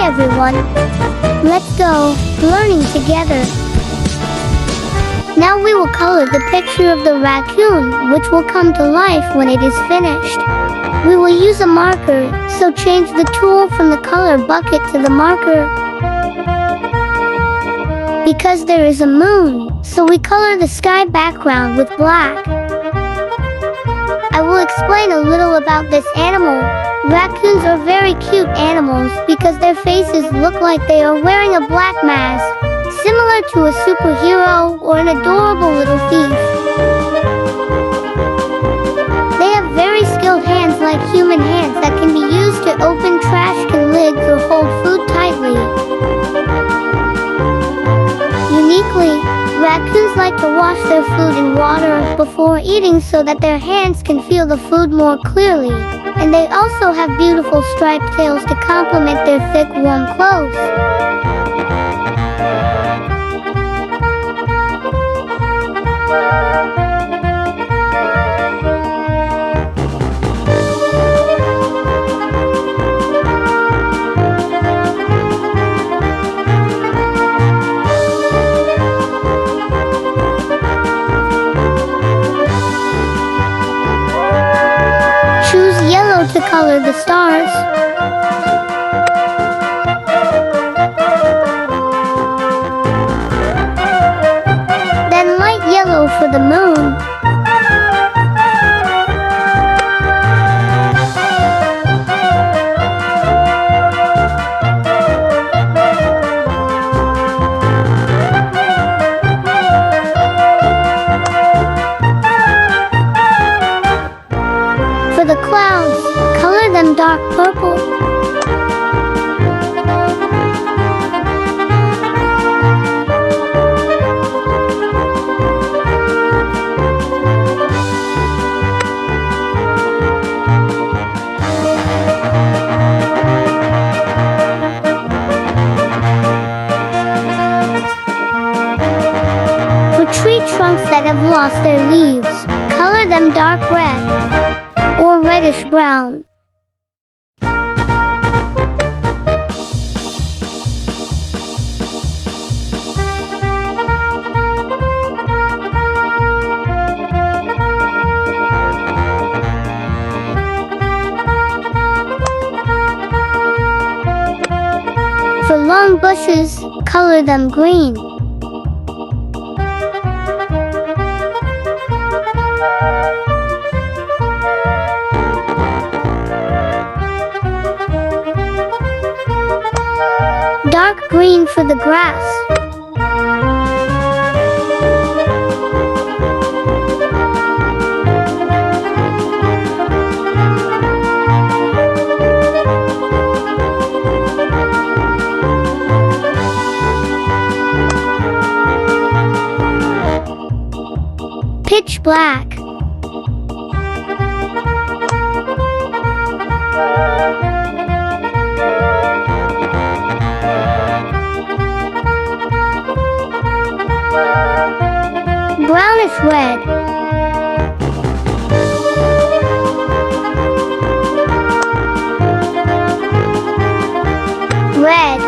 everyone. Let's go learning together. Now we will color the picture of the raccoon, which will come to life when it is finished. We will use a marker, so change the tool from the color bucket to the marker. Because there is a moon, so we color the sky background with black. I will explain a little about this animal. Raccoons are very cute animals because their faces look like they are wearing a black mask, similar to a superhero or an adorable little thief. They have very skilled hands like human hands that can be used to open trash can lids or hold food tightly. Uniquely, raccoons like to wash their food in water before eating so that their hands can feel the food more clearly. And they also have beautiful striped tails to complement their thick, warm clothes. Choose yellow to color the stars. Then light yellow for the moon. For the clouds, color them dark purple. For tree trunks that have lost their leaves, color them dark red or reddish brown. For long bushes, color them green. Dark green for the grass. Pitch black. Brownish red. Red.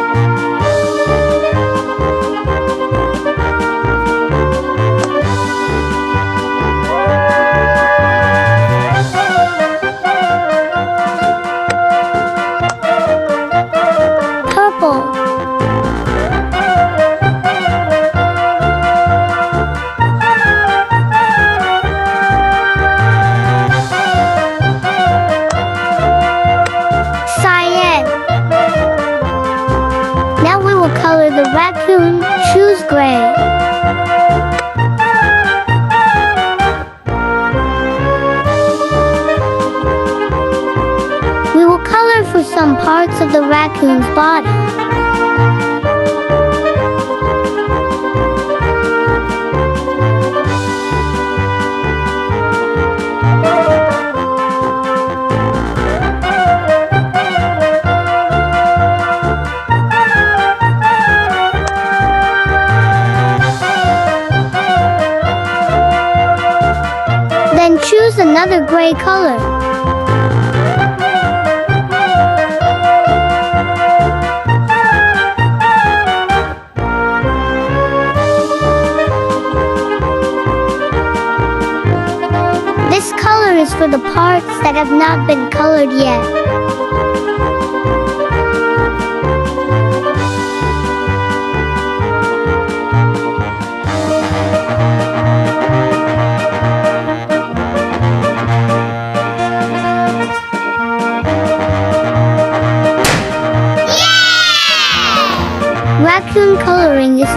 Purple. Color the raccoon, choose gray. We will color for some parts of the raccoon's body. Then choose another gray color. for the parts that have not been colored yet. Raccoon coloring is